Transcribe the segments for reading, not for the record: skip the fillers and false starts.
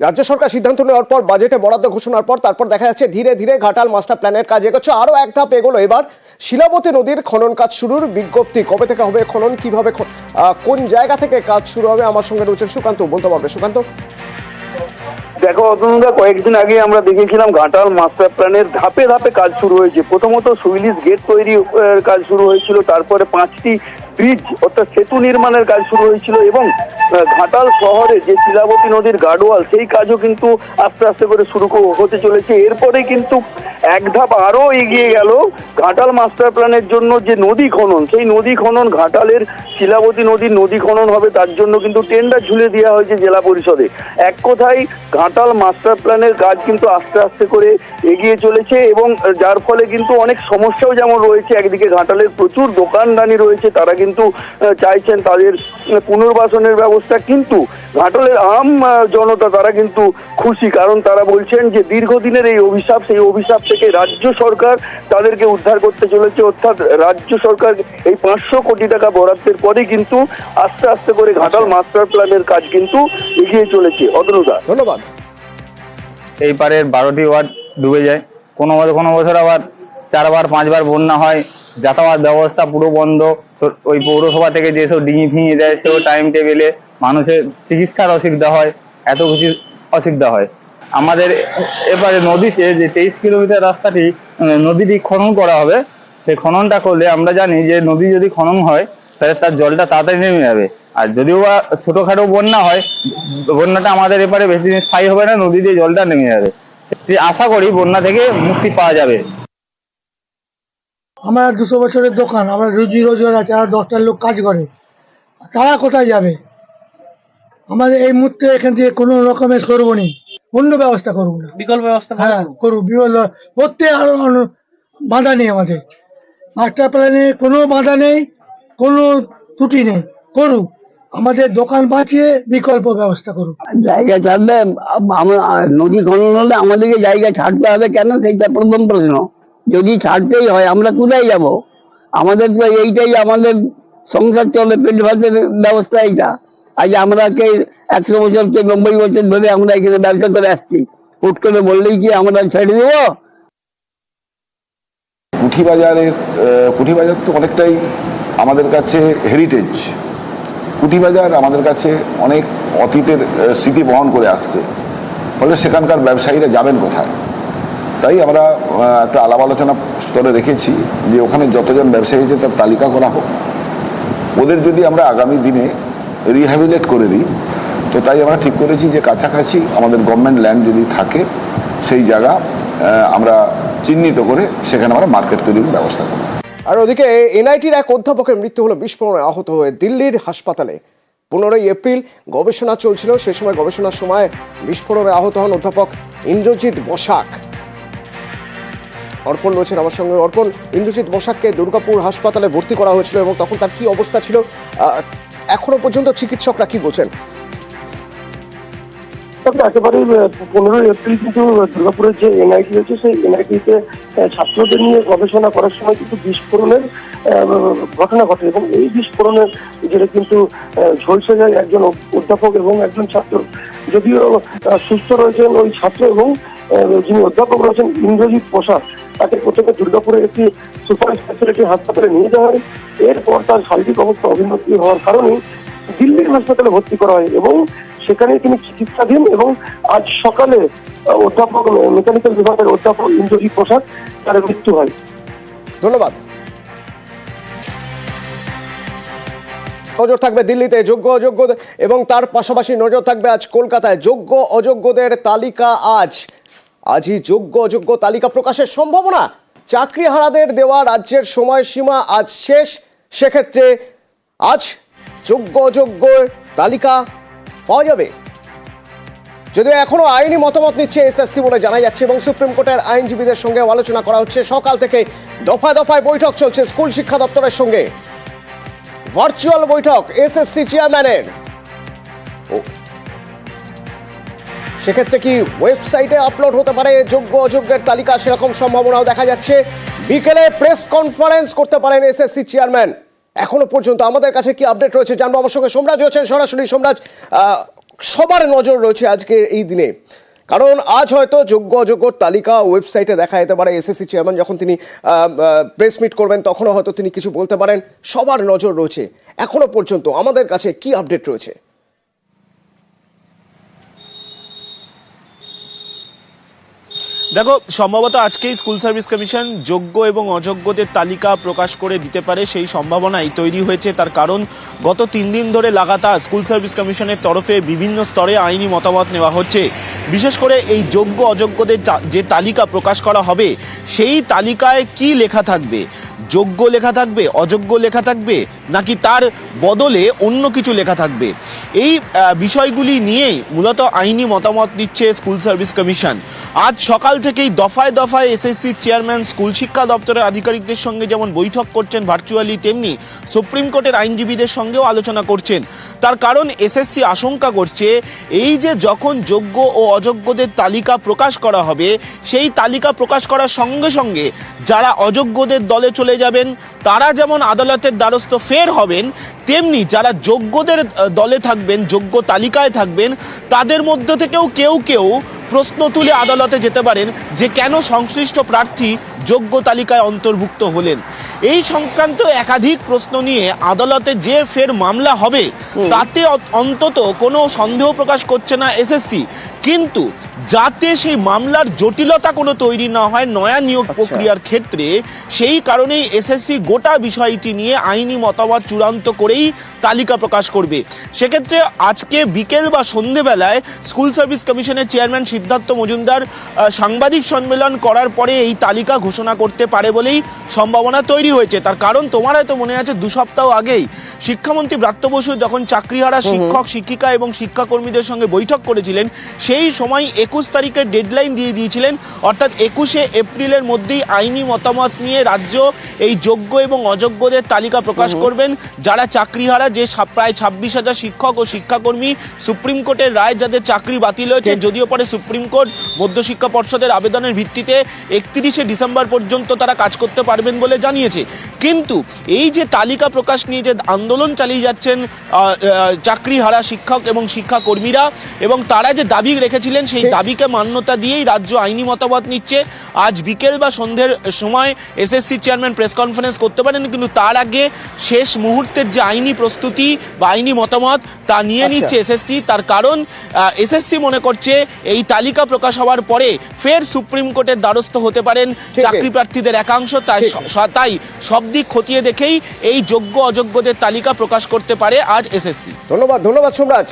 রাজ্য সরকার সিদ্ধান্ত নেওয়ার পর বাজেটে বরাদ্দ ঘোষণার পর তারপর দেখা যাচ্ছে ধীরে ধীরে ঘাটাল মাস্টার প্ল্যানের কাজ এগোচ্ছে। আরো এক ধাপ এগোলো এবার শিলাবতী নদীর খনন কাজ শুরুর বিজ্ঞপ্তি। কবে থেকে হবে খনন, কিভাবে কোন জায়গা থেকে কাজ শুরু হবে, আমার সঙ্গে রয়েছেন সুকান্ত, বলতে পারবে সুকান্ত? দেখো অতনুদা, কয়েকদিন আগে আমরা দেখেছিলাম ঘাটাল মাস্টার প্ল্যানের ধাপে ধাপে কাজ শুরু হয়েছে। প্রথমত সুইলিশ গেট তৈরি কাজ শুরু হয়েছিল, তারপরে 5টি ব্রিজ অর্থাৎ সেতু নির্মাণের কাজ শুরু হয়েছিল এবং ঘাটাল শহরে যে শিলাবতী নদীর গার্ডওয়াল সেই কাজও কিন্তু আস্তে আস্তে করে শুরু হতে চলেছে। এরপরে কিন্তু এক ধাপ আরো এগিয়ে গেল ঘাটাল মাস্টার প্ল্যানের জন্য যে নদী খনন, সেই নদী খনন ঘাটালের শিলাবতী নদীর নদী খনন হবে, তার জন্য কিন্তু টেন্ডার ঝুলে দেওয়া হয়েছে জেলা পরিষদে। এক কথায় ঘাটাল মাস্টার প্ল্যানের কাজ কিন্তু আস্তে আস্তে করে এগিয়ে চলেছে এবং যার ফলে কিন্তু অনেক সমস্যাও যেমন রয়েছে। একদিকে ঘাটালের প্রচুর দোকানদানি রয়েছে, তারা কিন্তু চাইছেন তাদের পুনর্বাসনের ব্যবস্থা, কিন্তু ঘাটালের আম জনতা তারা কিন্তু খুশি, কারণ তারা বলছেন যে দীর্ঘদিনের এই অভিশাপ, সেই অভিশাপ থেকে রাজ্য সরকার তাদেরকে উদ্ধার করতে চলেছে। অর্থাৎ রাজ্য সরকার এই 500 কোটি টাকা বরাদ্দের পরে কিন্তু আস্তে আস্তে করে ঘাটাল মাস্টার প্ল্যানের কাজ কিন্তু এগিয়ে চলেছে। অতনুদা, ধন্যবাদ। এই পারের 12টি ওয়ার্ড ডুবে যায়, কোনো বছর আবার 4বার 5বার বন্যা হয়, যাতায়াত ব্যবস্থা পুরো বন্ধ। ওই পৌরসভা থেকে যেসব ডিঙি ফিঙি দেয় সেও টাইম টেবিলে, মানুষের চিকিৎসার অসুবিধা হয়, এত কিছু অসুবিধা হয়। আমাদের এবারে নদীতে যে 23 কিলোমিটার রাস্তাটি নদীটি খনন করা হবে, সেই খননটা করলে আমরা জানি যে নদী যদি খনন হয় তাহলে তার জলটা তাড়াতাড়ি নেমে যাবে। আর যদিও বা ছোটখাটো বন্যা হয়, বন্যাটা আমাদের এপারে বেশি দিন স্থায়ী হবে না, নদী দিয়ে জলটা নেমে যাবে। আশা করি বন্যা থেকে মুক্তি পাওয়া যাবে। আমরা 200 বছরের দোকান, আমরা রুজি রোজগার আছে, আর 10টা লোক কাজ করে, তারা কোথায় যাবে? আমাদের এই মুহূর্তে এখান থেকে কোনো রকমের করবো নি, অন্য ব্যবস্থা করবো না, বিকল্প ব্যবস্থা। হ্যাঁ করবো, প্রত্যেক আরো বাধা নেই আমাদের, মাস্টার প্ল্যানে কোনো বাধা নেই, কোনো ত্রুটি নেই, করুক, আমাদের দোকান বাঁচিয়ে বিকল্প ব্যবস্থা করুক। জায়গা ছাড়লে নদী খনন হলে আমাদেরকে জায়গা ছাড়তে হবে কেন, সেইটা প্রথম প্রশ্ন। যদি ছাড়তেই হয় আমরা কোথায় যাব? আমাদের তো এইটাই আমাদের সংসার চলে, পেট ভাতের ব্যবস্থা এইটা। আজ আমরা 100 বছর 90 বছর ধরে আমরা এখানে ব্যবসা করে আসছি, হুট করে বললেই কি আমরা ছেড়ে দেব? পুঁঠিবাজার তো অনেকটাই আমাদের কাছে হেরিটেজ। পুঁঠিবাজার আমাদের কাছে অনেক অতীতের স্মৃতি বহন করে আসছে, ফলে সেখানকার ব্যবসায়ীরা যাবেন কোথায়? তাই আমরা একটা আলাপ আলোচনা স্তরে রেখেছি যে ওখানে যতজন ব্যবসায়ী আছে তার তালিকা করা হোক, ওদের যদি আমরা আগামী দিনে রিহ্যাবিলেট করে দিই, তো তাই আমরা ঠিক করেছি যে কাছাকাছি আমাদের গভর্নমেন্ট ল্যান্ড যদি থাকে সেই জায়গা আমরা চিহ্নিত করে সেখানে আমরা মার্কেট তৈরির ব্যবস্থা করব। আর ওদিকে এনআইটির এক অধ্যাপকের মৃত্যু হলো বিস্ফোরণে আহত হয়ে দিল্লির হাসপাতালে। 15ই এপ্রিল গবেষণা চলছিল, সে সময় গবেষণার সময় বিস্ফোরণে আহত হন অধ্যাপক ইন্দ্রজিৎ বসাক। অর্পণ রয়েছেন আমার সঙ্গে। অর্পণ, ইন্দ্রজিৎ বসাককে দুর্গাপুর হাসপাতালে ভর্তি করা হয়েছিল এবং তখন তার কি অবস্থা ছিল, এখনো পর্যন্ত চিকিৎসকরা কি বলছেন? একেবারে 15ই এপ্রিল কিন্তু দুর্গাপুরের যে এনআইটি রয়েছে সেই এনআইটিতে ছাত্রদের নিয়ে গবেষণা করার সময় কিন্তু বিস্ফোরণের ঘটনা ঘটে এবং এই বিস্ফোরণের যেটা কিন্তু ঝলসে যায় একজন অধ্যাপক এবং একজন ছাত্র। যদিও সুস্থ রয়েছেন ওই ছাত্র এবং যিনি অধ্যাপক রয়েছেন ইন্দ্রজিৎ বসাক, তাকে প্রথমে দুর্গাপুরের একটি সুপার স্পেশালিটি হাসপাতালে নিয়ে যাওয়া হয়। এরপর তার শারীরিক অবস্থা অবনতি হওয়ার কারণে দিল্লির হাসপাতালে ভর্তি করা হয় এবং সেখানে তিনি চিকিৎসাধীন এবং আজ সকালে অধ্যাপক মেকানিক্যাল বিভাগের অধ্যাপক ইন্দ্রজিৎ বসাক তার মৃত্যু হয়। ধন্যবাদ। নজর থাকবে দিল্লিতে যোগ্য অযোগ্য এবং তার পাশাপাশি নজর থাকবে আজ কলকাতায় যোগ্য অযোগ্যদের তালিকা। আজই যোগ্য অযোগ্য তালিকা প্রকাশের সম্ভাবনা। চাকরিহারাদের দেওয়া রাজ্যের সময়সীমা আজ শেষ, সেক্ষেত্রে আজ যোগ্য অযোগ্যের তালিকা পাওয়া যাবে। যদিও এখনো আইনি মতামত নিচ্ছে এসএসসি বলে জানা যাচ্ছে এবং সুপ্রিম কোর্টের আইনজীবীদের সঙ্গে আলোচনা করা হচ্ছে। সকাল থেকে দফায় দফায় বৈঠক চলছে স্কুল শিক্ষা দপ্তরের সঙ্গে। ভার্চুয়াল বৈঠক এসএসসি চেয়ারম্যানের। সেক্ষেত্রে কি ওয়েবসাইটে আপলোড হতে পারে যোগ্য অযোগ্যের তালিকা, সেরকম সম্ভাবনাও দেখা যাচ্ছে। বিকেলে প্রেস কনফারেন্স করতে পারেন এসএসসি চেয়ারম্যান। এখনো পর্যন্ত আমাদের কাছে কি আপডেট রয়েছে জানবো। আমার সঙ্গে সোমরাজ রয়েছেন সরাসরি। সোমরাজ, সবার নজর রয়েছে আজকের এই দিনে, কারণ আজ হয়তো যোগ্য অযোগ্যর তালিকা ওয়েবসাইটে দেখা যেতে পারে। এসএসসি চেয়ারম্যান যখন তিনি প্রেস মিট করবেন তখনও হয়তো তিনি কিছু বলতে পারেন। সবার নজর রয়েছে। এখনো পর্যন্ত আমাদের কাছে কি আপডেট রয়েছে? দেখো, সম্ভবত আজকেই স্কুল সার্ভিস কমিশন যোগ্য এবং অযোগ্যদের তালিকা প্রকাশ করে দিতে পারে সেই সম্ভাবনাই তৈরি হয়েছে। তার কারণ গত 3 দিন ধরে লাগাতার স্কুল সার্ভিস কমিশনের তরফে বিভিন্ন স্তরে আইনি মতামত নেওয়া হচ্ছে। বিশেষ করে এই যোগ্য অযোগ্যদের যে তালিকা প্রকাশ করা হবে সেই তালিকায় কি লেখা থাকবে, যোগ্য লেখা থাকবে, অযোগ্য লেখা থাকবে, নাকি তার বদলে অন্য কিছু লেখা থাকবে, এই বিষয়গুলি নিয়েই মূলত আইনি মতামত দিচ্ছে স্কুল সার্ভিস কমিশন। আজ সকাল থেকেই দফায় দফায় এসএসসি চেয়ারম্যান স্কুল শিক্ষা দপ্তরের আধিকারিকদের সঙ্গে যেমন বৈঠক করছেন ভার্চুয়ালি, তেমনি সুপ্রিম কোর্টের আইনজীবীদের সঙ্গেও আলোচনা করছেন। তার কারণ এসএসসি আশঙ্কা করছে এই যে যখন যোগ্য ও অযোগ্যদের তালিকা প্রকাশ করা হবে, সেই তালিকা প্রকাশ করার সঙ্গে সঙ্গে যারা অযোগ্যদের দলে চলে যাবেন তারা যেমন আদালতের দ্বারস্থ ফের হবেন, তেমনি যারা যোগ্যদের দলে থাকবেন, যোগ্য তালিকায় থাকবেন, তাদের মধ্য থেকেও কেউ কেউ প্রশ্ন তুলে আদালতে যেতে পারেন যে কেন সংশ্লিষ্ট প্রার্থী যোগ্য তালিকায় অন্তর্ভুক্ত হলেন। এই সংক্রান্ত একাধিক প্রশ্ন নিয়ে আদালতে যে ফের মামলা হবে তাতে অন্তত কোনো সন্দেহ প্রকাশ করছে না এসএসসি, কিন্তু যাতে সেই মামলার জটিলতা কোনো তৈরি না হয় নয়া নিয়োগ প্রক্রিয়ার ক্ষেত্রে, সেই কারণেই এসএসসি গোটা বিষয়টি নিয়ে আইনি মতামত চূড়ান্ত করেই তালিকা প্রকাশ করবে। সেক্ষেত্রে আজকে বিকেল বা সন্ধেবেলায় স্কুল সার্ভিস কমিশনের চেয়ারম্যান সিদ্ধার্থ মজুমদার সাংবাদিক সম্মেলন করার পরে এই তালিকা ঘোষণা করতে পারে বলেই সম্ভাবনা তৈরি হয়েছে। তার কারণ তোমার হয়তো মনে আছে 2 সপ্তাহ আগেই শিক্ষামন্ত্রী ব্রাত্য বসু যখন চাকরিহারা শিক্ষক, শিক্ষিকা এবং শিক্ষাকর্মীদের সঙ্গে বৈঠক করেছিলেন, সেই সময় 21 তারিখের ডেডলাইন দিয়ে দিয়েছিলেন, অর্থাৎ 21শে এপ্রিলের মধ্যেই আইনি মতামত নিয়ে রাজ্য এই যোগ্য এবং অযোগ্যদের তালিকা প্রকাশ করবেন। যারা চাকরিহারা, যে প্রায় 26,000 শিক্ষক ও শিক্ষাকর্মী, সুপ্রিম কোর্টের রায় যাদের চাকরি বাতিল হয়েছে, যদিও পরে সুপ্রিম কোর্ট মধ্যশিক্ষা পর্ষদের আবেদনের ভিত্তিতে 31শে ডিসেম্বর পর্যন্ত তারা কাজ করতে পারবেন বলে জানিয়েছে। কিন্তু এই যে তালিকা প্রকাশ নিয়ে যে আন্দোলন চালিয়ে যাচ্ছেন চাকরিহারা শিক্ষক এবং শিক্ষাকর্মীরা, এবং তারা যে দাবি রেখেছিলেন সেই দাবিকে মান্যতা দিয়েই রাজ্য আইনি মতামত নিচ্ছে। আজ বিকেল বা সন্ধ্যের সময় এসএসসি চেয়ারম্যান প্রেস কনফারেন্স করতে পারেন, কিন্তু তার আগে শেষ মুহূর্তের যে আইনি প্রস্তুতি বা আইনি মতামত তা নিয়ে নিচ্ছে এসএসসি। তার কারণ এসএসসি মনে করছে এই তালিকা প্রকাশ হওয়ার পরে ফের সুপ্রিম কোর্টের দ্বারস্থ হতে পারেন চাকরি প্রার্থীদের একাংশ। তাই সব দিক খতিয়ে দেখেই এই যোগ্য অযোগ্যদের তালিকা প্রকাশ করতে পারে আজ এসএসসি। ধন্যবাদ সোমরাজ।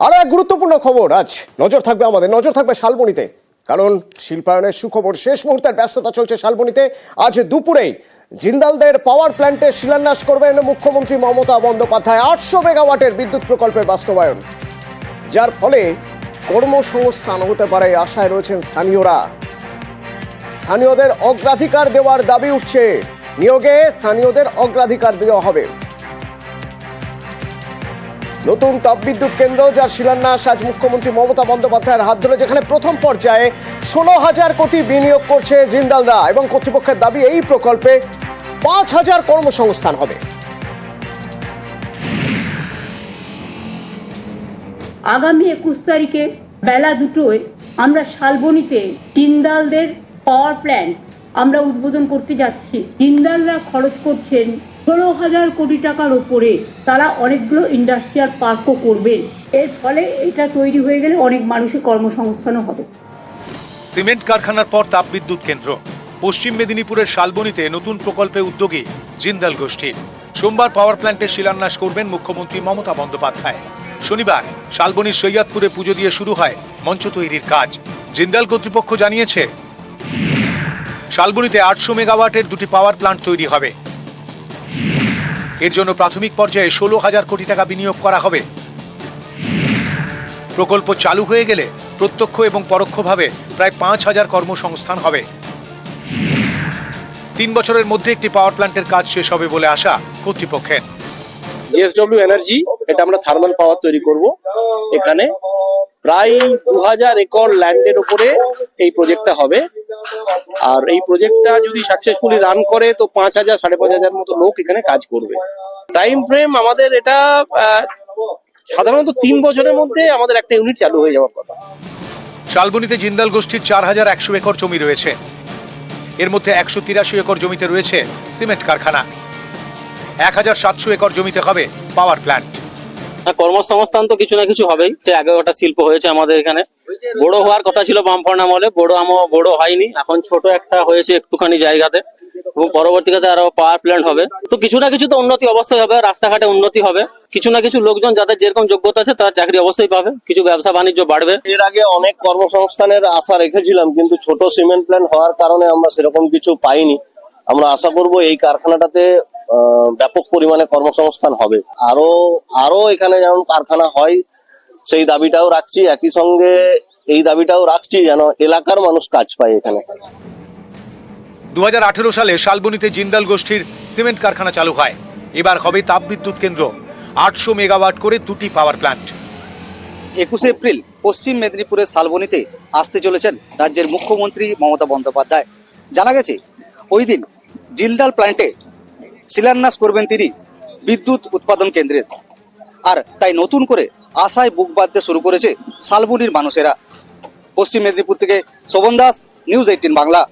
আরো এক গুরুত্বপূর্ণ খবর, আজ নজর থাকবে আমাদের, নজর থাকবে শালবনীতে, কারণ শিল্পায়নের সুখবর। শেষ মুহূর্তের ব্যস্ততা চলছে শালবনীতে। আজ দুপুরেই জিন্দালদের পাওয়ার প্ল্যান্টে শিলান্যাস করবেন মুখ্যমন্ত্রী মমতা বন্দ্যোপাধ্যায়। 800 মেগাওয়াটের বিদ্যুৎ প্রকল্পের বাস্তবায়ন, যার ফলে কর্মসংস্থান হতে পারে আশায় রয়েছেন স্থানীয়রা। স্থানীয়দের অগ্রাধিকার দেওয়ার দাবি উঠছে, নিয়োগে স্থানীয়দের অগ্রাধিকার দেওয়া হবে। নতুন তাপবিদ্যুৎ কেন্দ্র, যার শিলান্যাস আজ মুখ্যমন্ত্রী মমতা বন্দ্যোপাধ্যায়ের হাত ধরে, যেখানে প্রথম পর্যায়ে 16,000 কোটি বিনিয়োগ করছে জিন্দালরা, এবং কর্তৃপক্ষের দাবি এই প্রকল্পে 5,000 কর্মসংস্থান হবে। আগামী 21 তারিখে বেলা 2টোয় আমরা শালবনীতে জিন্দালদের পাওয়ার প্ল্যান্ট আমরা উদ্বোধন করতে যাচ্ছি। জিন্দালরা খরচ করছেন 16,000 কোটি টাকার উপরে। তারা অনেকগুলো ইন্ডাস্ট্রিয়াল পার্কও করবে। এর ফলে এটা তৈরি হয়ে গেলে অনেক মানুষের কর্মসংস্থানও হবে। সিমেন্ট কারখানার পর তাপবিদ্যুৎ কেন্দ্র। পশ্চিম মেদিনীপুরের শালবনীতে নতুন প্রকল্পে উদ্যোগী জিন্দাল গোষ্ঠী। সোমবার পাওয়ার প্ল্যান্টের শিলান্যাস করবেন মুখ্যমন্ত্রী মমতা বন্দ্যোপাধ্যায়। শনিবার শালবনীর সৈয়দপুরে পুজো দিয়ে শুরু হয় মঞ্চ তৈরির কাজ। জিন্দাল কর্তৃপক্ষ জানিয়েছে শালবনীতে 800 মেগাওয়াটের 2টি পাওয়ার প্ল্যান্ট তৈরি হবে। এর জন্য প্রাথমিক পর্যায়ে 16,000 কোটি টাকা বিনিয়োগ করা হবে। প্রকল্প চালু হয়ে গেলে প্রত্যক্ষ এবং পরোক্ষভাবে প্রায় 5,000 কর্মসংস্থান হবে। 3 বছরের মধ্যে একটি পাওয়ার প্ল্যান্টের কাজ শেষ হবে বলে আশা কর্তৃপক্ষের। জেএসডব্লিউ এনার্জি, এটা আমরা থার্মাল পাওয়ার তৈরি করব। এখানে প্রায় 2000 একর ল্যান্ডের উপরে এই প্রজেক্টটা হবে। আর এই প্রজেক্টটা যদি সাকসেসফুলি রান করে তো 5000 5500 মতো লোক এখানে কাজ করবে। টাইম ফ্রেম আমাদের এটা সাধারণত 3 বছরের মধ্যে আমাদের একটা ইউনিট চালু হয়ে যাওয়ার কথা। শালবনীতে জিন্দাল গোষ্ঠীর 4100 একর জমি রয়েছে। এর মধ্যে 183 একর জমিতে রয়েছে সিমেন্ট কারখানা, 1700 একর জমিতে হবে পাওয়ার প্ল্যান্ট। কর্মসংস্থান তো কিছু না কিছু হবেই। 11টা শিল্প হয়েছে আমাদের এখানে। বড় হওয়ার কথা ছিল বামফ্রন্ট আমলে, বড় হয়নি। এখন ছোট একটা হয়েছে একটুখানি জায়গাতে, এবং পরবর্তীতে আরো পাওয়ার প্ল্যান্ট হবে। তো কিছু না কিছু তো উন্নতি অবশ্যই হবে, রাস্তাঘাটে উন্নতি হবে। কিছু না কিছু লোকজন যাদের যেরকম যোগ্যতা আছে তারা চাকরি অবশ্যই পাবে, কিছু ব্যবসা বাণিজ্য বাড়বে। এর আগে অনেক কর্মসংস্থানের আশা রেখেছিলাম, কিন্তু ছোট সিমেন্ট প্ল্যান্ট হওয়ার কারণে আমরা সেরকম কিছু পাইনি। আমরা আশা করব এই কারখানাটাতে ব্যাপক পরিমাণে কর্মসংস্থান হবে। আরো এখানে যেমন কারখানা হয় সেই দাবিটাও রাখছি, একই সঙ্গে এই দাবিটাও রাখছি যেন এলাকার মানুষ কাজ পায় এখানে। 2018 সালে শালবনীতে জিন্দাল গোষ্ঠীর সিমেন্ট কারখানা চালু হয়। এবার হবে তাপবিদ্যুৎ কেন্দ্র, 800 মেগাওয়াট করে 2টি পাওয়ার প্ল্যান্ট। 21 এপ্রিল পশ্চিম মেদিনীপুরের শালবনীতে আসতে চলেছেন রাজ্যের মুখ্যমন্ত্রী মমতা বন্দ্যোপাধ্যায়। জানা গেছে ওই দিন জিন্দাল প্ল্যান্টে শিলান্যাস করবেন তিনি বিদ্যুৎ উৎপাদন কেন্দ্রের। আর তাই নতুন করে আশায় বুক বাঁধতে শুরু করেছে শালবনীর মানুষেরা। পশ্চিম মেদিনীপুর থেকে শোভন দাস, নিউজ 18 বাংলা।